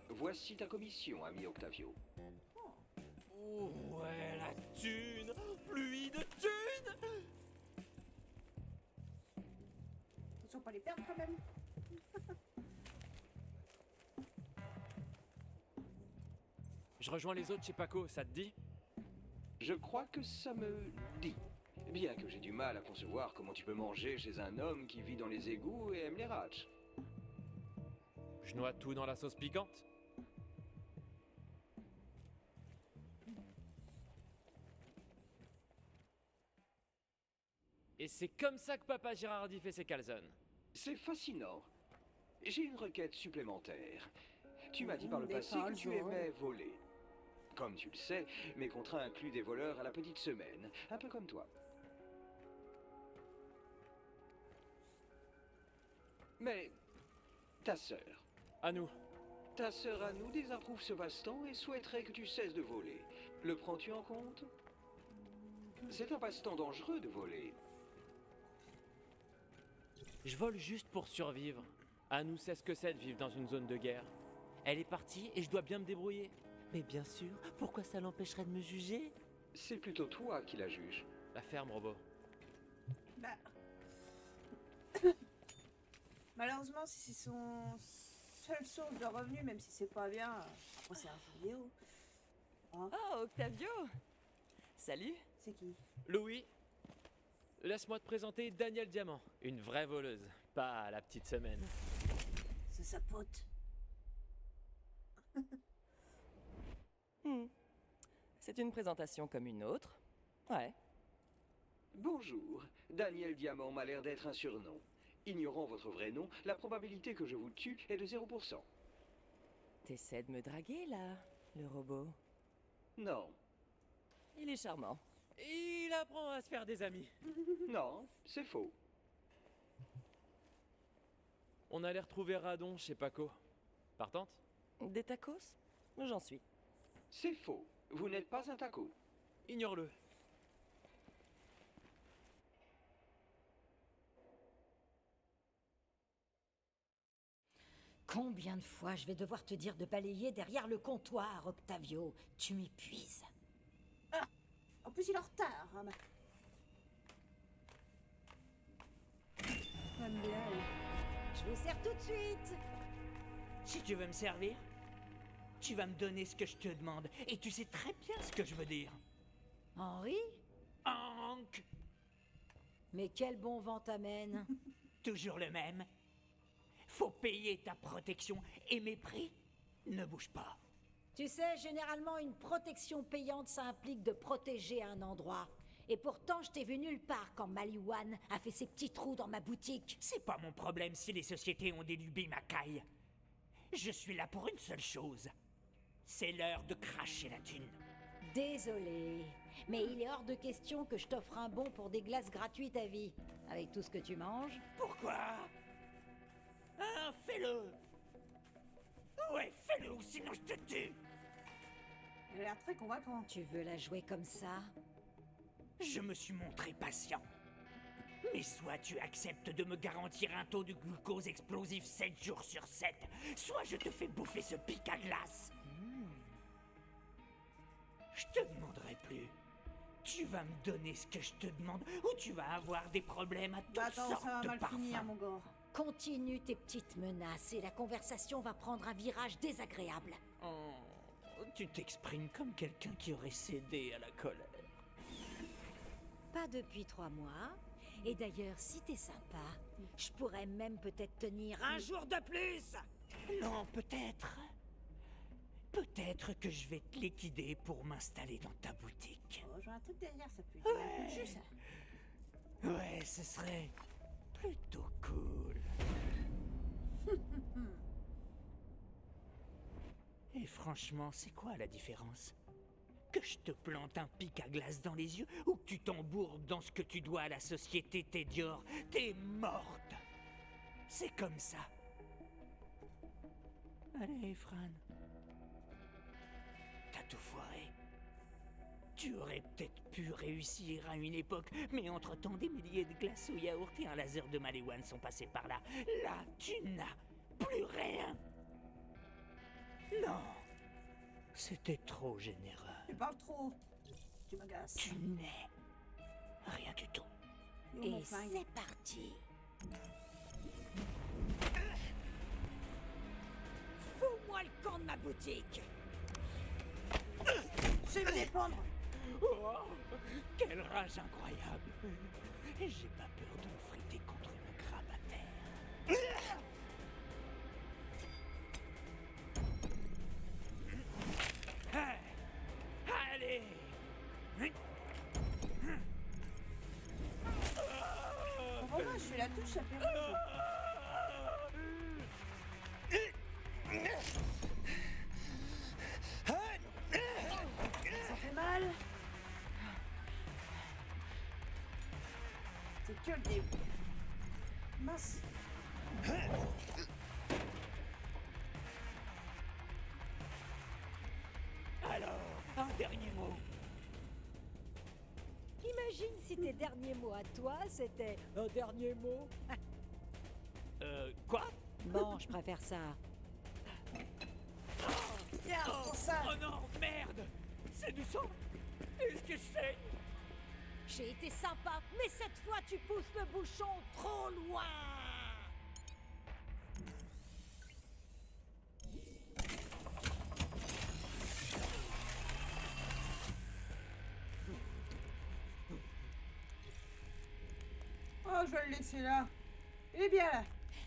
Voici ta commission, ami Octavio. Oh ouais, la thune! Pluie de thunes! Attention, pas les perdre quand même. Je rejoins les autres chez Paco, ça te dit? Je crois que ça me dit. Bien que j'ai du mal à concevoir comment tu peux manger chez un homme qui vit dans les égouts et aime les ratchs. Je noie tout dans la sauce piquante. Et c'est comme ça que Papa Girardi fait ses calzones. C'est fascinant. J'ai une requête supplémentaire. Tu m'as dit par le passé que tu aimais voler. Comme tu le sais, mes contrats incluent des voleurs à la petite semaine, un peu comme toi. Mais ta sœur. Anou. Ta sœur Anou désapprouve ce passe-temps et souhaiterait que tu cesses de voler. Le prends-tu en compte? C'est un passe-temps dangereux de voler. Je vole juste pour survivre. Anou sait ce que c'est de vivre dans une zone de guerre. Elle est partie et je dois bien me débrouiller. Mais bien sûr, pourquoi ça l'empêcherait de me juger? C'est plutôt toi qui la juge. La ferme, robot. Bah. Malheureusement, si c'est son seule source de revenus, même si c'est pas bien, après c'est un jeu vidéo. Hein? Oh, Octavio! Salut! C'est qui? Louis, laisse-moi te présenter Daniel Diamant, une vraie voleuse, pas la petite semaine. C'est sa pote. C'est une présentation comme une autre. Ouais. Bonjour, Daniel Diamant m'a l'air d'être un surnom. Ignorant votre vrai nom, la probabilité que je vous tue est de 0%. T'essaies de me draguer, là, le robot? Non. Il est charmant. Il apprend à se faire des amis. Non, c'est faux. On allait retrouver Radon chez Paco. Partante? Des tacos? J'en suis. C'est faux. Vous n'êtes pas un taco. Ignore-le. Combien de fois je vais devoir te dire de balayer derrière le comptoir, Octavio? Tu m'épuises. Ah, en plus, il est en retard. Hein. J'aime bien. Je vous sers tout de suite. Si tu veux me servir, tu vas me donner ce que je te demande. Et tu sais très bien ce que je veux dire. Henri? Hank! Mais quel bon vent t'amène. Toujours le même. Faut payer ta protection et mes prix ne bougent pas. Tu sais, généralement, une protection payante, ça implique de protéger un endroit. Et pourtant, je t'ai vu nulle part quand Maliwan a fait ses petits trous dans ma boutique. C'est pas mon problème si les sociétés ont des lubies ma caille. Je suis là pour une seule chose. C'est l'heure de cracher la thune. Désolé, mais il est hors de question que je t'offre un bon pour des glaces gratuites à vie. Avec tout ce que tu manges. Pourquoi? Hein, fais-le! Ouais, fais-le ou sinon je te tue! Elle a l'air très convaincant. Tu veux la jouer comme ça? Je me suis montré patient. Mais soit tu acceptes de me garantir un taux de glucose explosif 7 jours sur 7, soit je te fais bouffer ce pic à glace. Je te demanderai plus. Tu vas me donner ce que je te demande ou tu vas avoir des problèmes à toutes Attends, sortes ça va de mal parfums. finir, mon gars. Continue tes petites menaces et la conversation va prendre un virage désagréable. Oh, tu t'exprimes comme quelqu'un qui aurait cédé à la colère. Pas depuis 3 mois. Et d'ailleurs, si t'es sympa, je pourrais même peut-être tenir un jour de plus. Non, peut-être. Peut-être que je vais te liquider pour m'installer dans ta boutique. Oh, j'ai un truc derrière, ça peut être un peu de jus, ça. Ouais, ce serait plutôt cool. Et franchement, c'est quoi la différence? Que je te plante un pic à glace dans les yeux ou que tu t'embourbes dans ce que tu dois à la société Tédior, t'es morte. C'est comme ça. Allez, Fran. T'as tout foiré. Tu aurais peut-être pu réussir à une époque, mais entre-temps, des milliers de glaces au yaourt et un laser de Maliwan sont passés par là. Là, tu n'as plus rien. Non. C'était trop généreux. Tu parles trop. Tu m'agaces. Tu n'es rien du tout. Et c'est parti. Fous-moi le camp de ma boutique. Je vais me défendre. Oh, quelle rage incroyable. J'ai pas peur de me friter contre une crabe à terre. Allez. Vraiment, je suis la touche, ça fait rouge. Ça fait mal. C'est que le début. Mince. Alors, un dernier mot. Imagine si tes derniers mots à toi, c'était un dernier mot. Quoi? Bon, je préfère ça. Tiens, pour ça. Oh non, merde. C'est du sang. Qu'est-ce que je fais? J'ai été sympa, mais cette fois tu pousses le bouchon trop loin. Oh, je vais le laisser là. Il est bien là.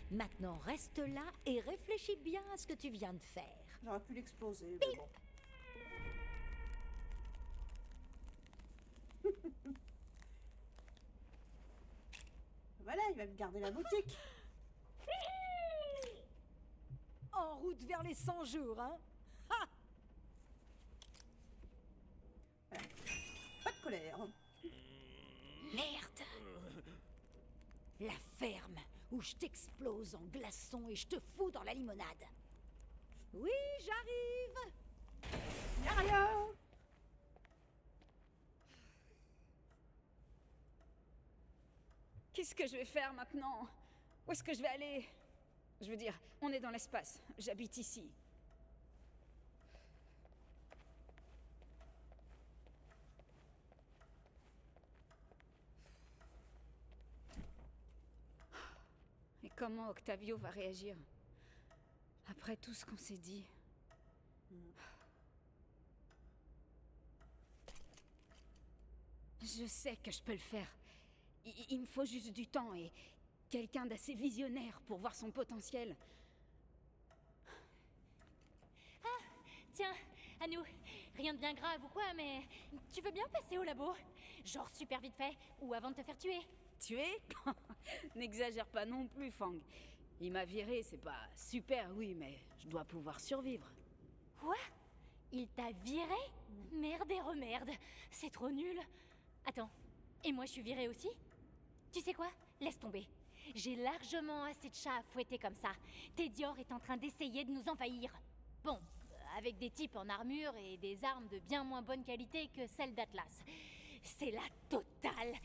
Maintenant, reste là et réfléchis bien à ce que tu viens de faire. J'aurais pu l'exploser, mais bon. Voilà, il va me garder la boutique. En route vers les 100 jours, hein? Ha! Pas de colère. Merde! La ferme où je t'explose en glaçons et je te fous dans la limonade. Oui, j'arrive! Y'a rien! Qu'est-ce que je vais faire maintenant? Où est-ce que je vais aller? Je veux dire, on est dans l'espace. J'habite ici. Et comment Octavio va réagir? Après tout ce qu'on s'est dit. Je sais que je peux le faire. Il me faut juste du temps et quelqu'un d'assez visionnaire pour voir son potentiel. Ah, tiens, à nous. Rien de bien grave ou quoi, mais tu veux bien passer au labo? Genre super vite fait, ou avant de te faire tuer? Tuer? N'exagère pas non plus, Fang. Il m'a viré, c'est pas super, oui, mais je dois pouvoir survivre. Quoi? Il t'a viré? Merde et remerde. C'est trop nul. Attends, et moi je suis virée aussi? Tu sais quoi? Laisse tomber. J'ai largement assez de chats à fouetter comme ça. Tédior est en train d'essayer de nous envahir. Bon, avec des types en armure et des armes de bien moins bonne qualité que celles d'Atlas. C'est la totale.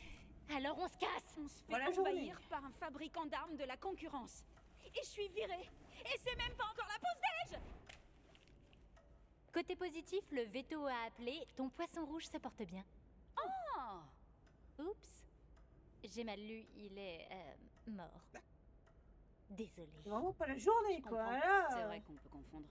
Alors on se casse. On se fait Voilà la journée. envahir par un fabricant d'armes de la concurrence. Et je suis virée. Et c'est même pas encore la pause déj. Côté positif, le veto a appelé. Ton poisson rouge se porte bien. Oh. Oups. J'ai mal lu, il est mort. Désolée. C'est vraiment pas la journée, Je quoi. comprends. Là. C'est vrai qu'on peut confondre.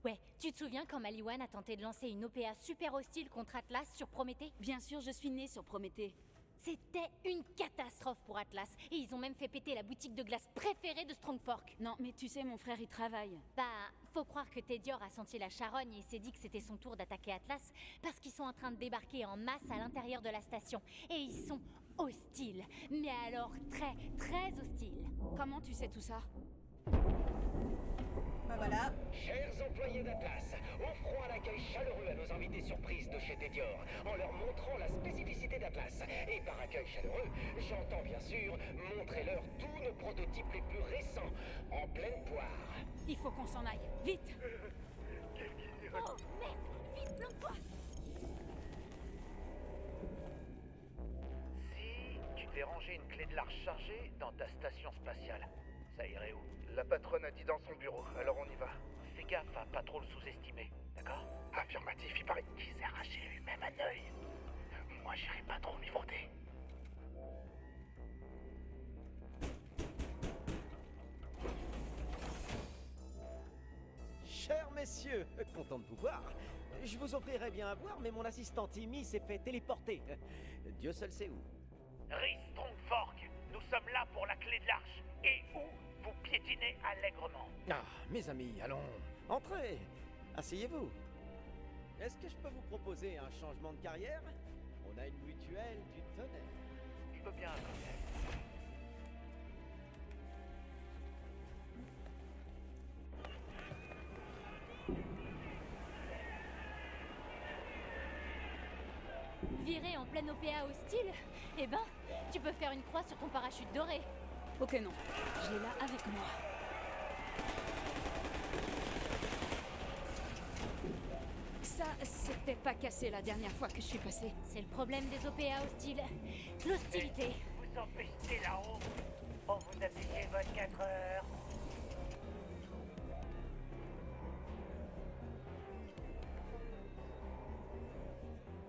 Ouais, tu te souviens quand Maliwan a tenté de lancer une OPA super hostile contre Atlas sur Prométhée? Bien sûr, je suis née sur Prométhée. C'était une catastrophe pour Atlas. Et ils ont même fait péter la boutique de glace préférée de Strongfork. Non, mais tu sais, mon frère, il travaille. Bah, faut croire que Tedior a senti la charogne et il s'est dit que c'était son tour d'attaquer Atlas parce qu'ils sont en train de débarquer en masse à l'intérieur de la station. Et ils sont hostiles. Mais alors très, très hostiles. Comment tu sais tout ça? Bah voilà. Chers employés d'Atlas, offrons un accueil chaleureux à nos invités surprises de chez Tedior, en leur montrant la spécificité d'Atlas. Et par accueil chaleureux, j'entends bien sûr, montrez-leur tous nos prototypes les plus récents, en pleine poire. Il faut qu'on s'en aille. Vite! Oh merde! Vite, plante-toi! Si tu devais ranger une clé de l'arche chargée dans ta station spatiale, ça irait où? La patronne a dit dans son bureau, alors on y va. Fais gaffe à pas trop le sous-estimer, d'accord? Affirmatif, il paraît qu'il s'est arraché lui-même un œil. Moi, j'irai pas trop m'y frotter. Chers messieurs, content de vous voir. Je vous offrirais bien à boire, mais mon assistant Timmy s'est fait téléporter. Dieu seul sait où. Rhys Strongfork, nous sommes là pour la clé de l'arche. Et où vous piétinez allègrement. Ah, mes amis, allons, entrez. Asseyez-vous. Est-ce que je peux vous proposer un changement de carrière? On a une mutuelle du tonnerre. Je veux bien un conseil. Viré en pleine OPA hostile? Eh ben, tu peux faire une croix sur ton parachute doré. Ok, non. Je l'ai là avec moi. Ça, c'était pas cassé la dernière fois que je suis passée. C'est le problème des OPA hostiles. L'hostilité. Vous empêchez là-haut. On vous a payé 24 heures.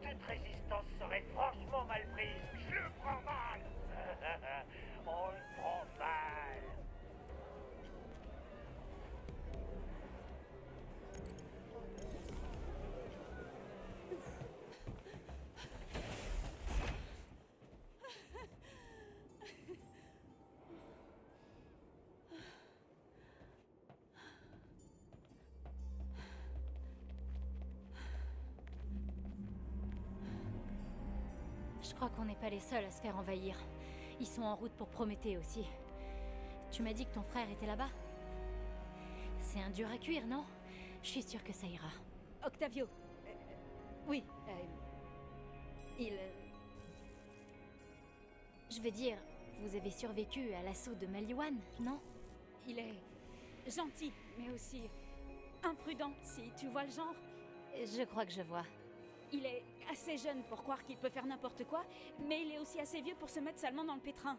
Toute résistance serait franchement mal prise. Je le prends mal. On le prend mal. Je crois qu'on n'est pas les seuls à se faire envahir. Ils sont en route pour Prométhée aussi. Tu m'as dit que ton frère était là-bas? C'est un dur à cuire, non? Je suis sûre que ça ira. Octavio. Oui. Il... Je veux dire, vous avez survécu à l'assaut de Maliwan, non? Il est gentil, mais aussi imprudent, si tu vois le genre. Je crois que je vois. Il est assez jeune pour croire qu'il peut faire n'importe quoi, mais il est aussi assez vieux pour se mettre salement dans le pétrin.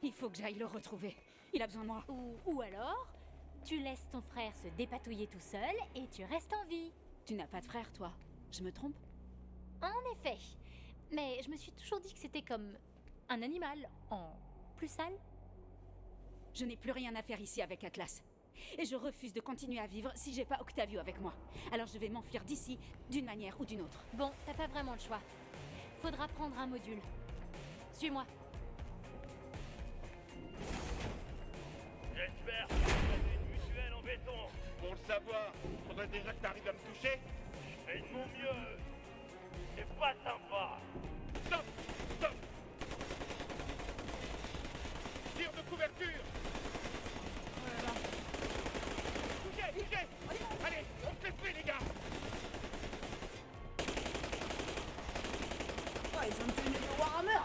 Il faut que j'aille le retrouver. Il a besoin de moi. Ou alors, tu laisses ton frère se dépatouiller tout seul et tu restes en vie. Tu n'as pas de frère, toi. Je me trompe? En effet. Mais je me suis toujours dit que c'était comme un animal en plus sale. Je n'ai plus rien à faire ici avec Atlas. Et je refuse de continuer à vivre si j'ai pas Octavio avec moi. Alors je vais m'enfuir d'ici, d'une manière ou d'une autre. Bon, t'as pas vraiment le choix. Faudra prendre un module. Suis-moi. J'espère que vous avez une mutuelle en béton. Pour le savoir, faudrait déjà que t'arrives à me toucher. Je fais de mon mieux. C'est pas sympa. Stop! Stop! Tire de couverture! Bougez! Bougez! Allez, on se fait, les gars! Oh, ils ont tenu le Warhammer.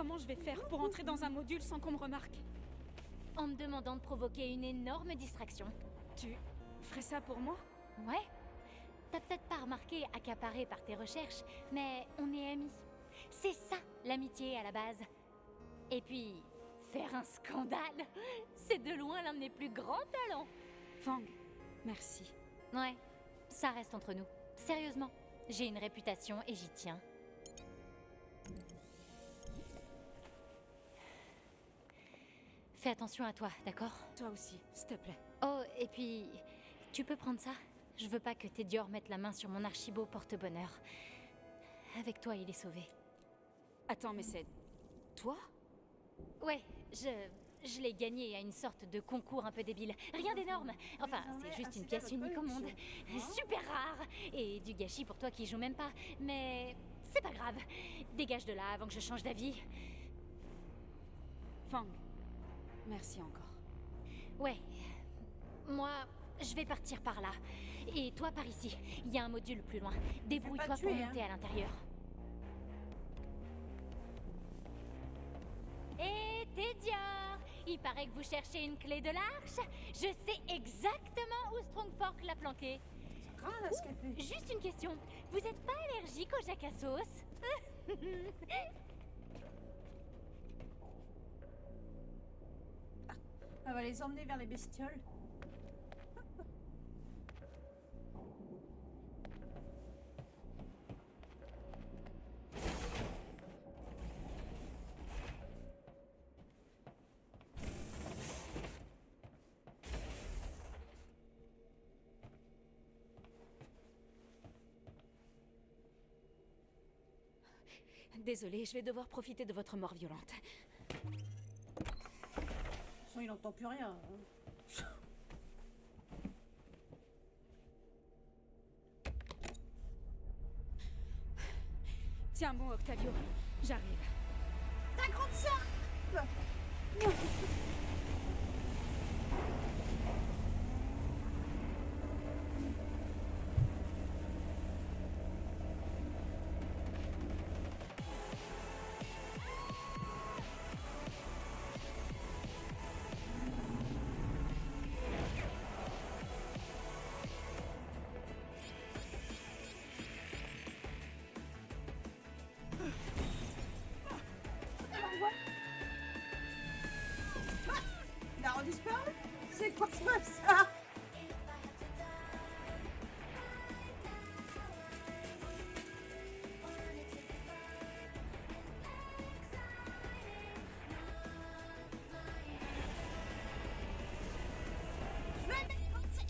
Comment je vais faire pour entrer dans un module sans qu'on me remarque? En me demandant de provoquer une énorme distraction. Tu ferais ça pour moi? Ouais. T'as peut-être pas remarqué, accaparé par tes recherches, mais on est amis. C'est ça, l'amitié à la base. Et puis, faire un scandale, c'est de loin l'un de mes plus grands talents. Fang, merci. Ouais, ça reste entre nous. Sérieusement, j'ai une réputation et j'y tiens. Fais attention à toi, d'accord? Toi aussi, s'il te plaît. Oh, et puis, tu peux prendre ça? Je veux pas que Tedior mette la main sur mon archibeau porte-bonheur. Avec toi, il est sauvé. Attends, mais c'est... toi? Ouais, je l'ai gagné à une sorte de concours un peu débile. Rien d'énorme. Enfin, c'est juste une pièce unique au monde. Super rare. Et du gâchis pour toi qui joue même pas. Mais c'est pas grave. Dégage de là avant que je change d'avis. Fang, merci encore. Ouais. Moi, je vais partir par là. Et toi par ici. Il y a un module plus loin. Débrouille-toi pour monter à l'intérieur. Et Tedior, il paraît que vous cherchez une clé de l'arche. Je sais exactement où Strongfork l'a planquée. Juste une question. Vous êtes pas allergique au jack à sauce? On va les emmener vers les bestioles. Désolée, je vais devoir profiter de votre mort violente. De toute façon, il n'entend plus rien. Tiens bon, Octavio, j'arrive. Ta grande sœur! Il a redisparu? C'est quoi ça?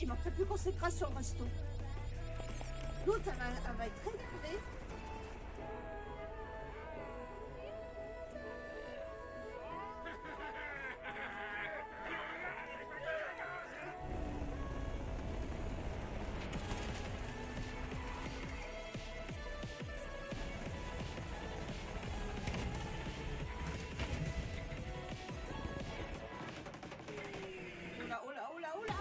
Il manquerait plus qu'on s'écrase sur le resto. L'autre, elle va être énervée. Oula, oula, oula, oula.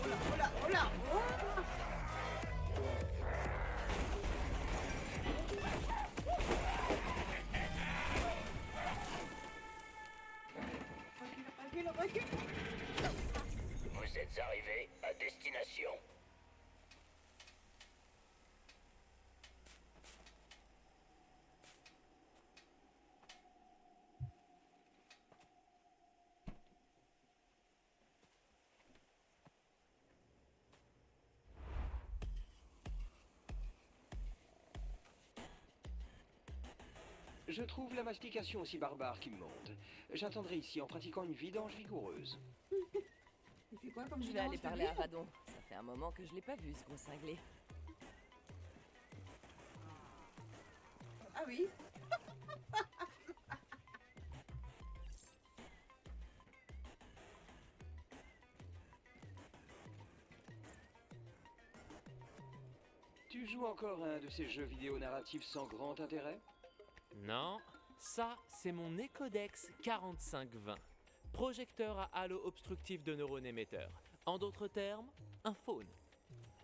Oula, oula, oula. Recule, recule. Vous êtes arrivés à destination. Je trouve la mastication aussi barbare qu'il me monte. J'attendrai ici en pratiquant une vidange vigoureuse. Il fait quoi comme Je vais aller parler à Radon. Ça fait un moment que je l'ai pas vu, ce gros cinglé. Ah oui. Tu Tu joues encore à un de ces jeux vidéo narratifs sans grand intérêt? Non, ça, c'est mon Ecodex 4520. Projecteur à halo obstructif de neurones émetteurs. En d'autres termes, un faune.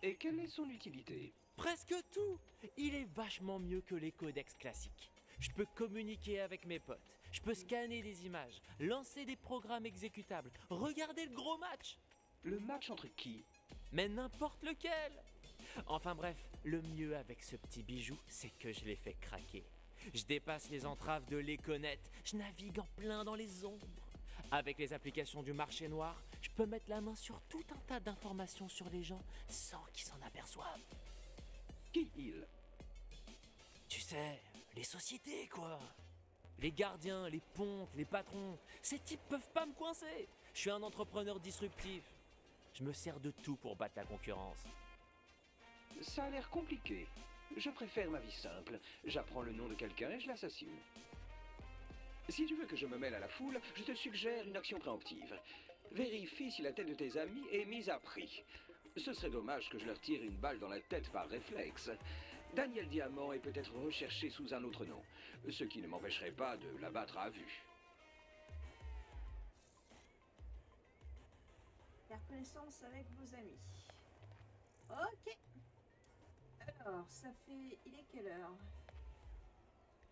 Et quelle est son utilité? Presque tout! Il est vachement mieux que les codex classiques. Je peux communiquer avec mes potes, je peux scanner des images, lancer des programmes exécutables, regarder le gros match! Le match entre qui? Mais n'importe lequel! Enfin bref, le mieux avec ce petit bijou, c'est que je l'ai fait craquer. Je dépasse les entraves de l'Econet, je navigue en plein dans les ombres. Avec les applications du marché noir, je peux mettre la main sur tout un tas d'informations sur les gens sans qu'ils s'en aperçoivent. Qui il? Tu sais, les sociétés quoi. Les gardiens, les pontes, les patrons, ces types peuvent pas me coincer. Je suis un entrepreneur disruptif. Je me sers de tout pour battre la concurrence. Ça a l'air compliqué. Je préfère ma vie simple. J'apprends le nom de quelqu'un et je l'assassine. Si tu veux que je me mêle à la foule, je te suggère une action préemptive. Vérifie si la tête de tes amis est mise à prix. Ce serait dommage que je leur tire une balle dans la tête par réflexe. Daniel Diamant est peut-être recherché sous un autre nom, ce qui ne m'empêcherait pas de l'abattre à vue. Faire connaissance avec vos amis. Ok. Alors, ça fait... Il est quelle heure?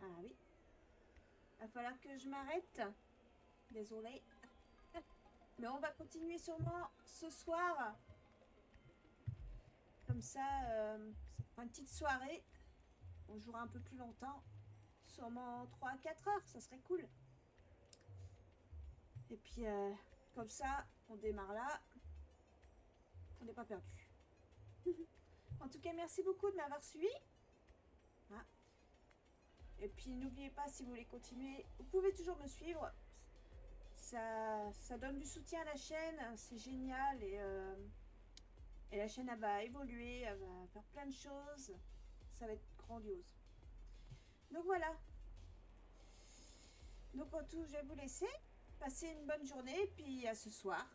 Ah oui. Va falloir que je m'arrête. Désolée. Mais on va continuer sûrement ce soir. Comme ça fera une petite soirée. On jouera un peu plus longtemps. Sûrement 3 à 4 heures, ça serait cool. Et puis, comme ça, on démarre là. On n'est pas perdu. En tout cas, merci beaucoup de m'avoir suivi. Ah. Et puis, n'oubliez pas, si vous voulez continuer, vous pouvez toujours me suivre. Ça donne du soutien à la chaîne, c'est génial. Et la chaîne, elle va évoluer, elle va faire plein de choses. Ça va être grandiose. Donc voilà. Donc en tout, je vais vous laisser. Passez une bonne journée, puis à ce soir.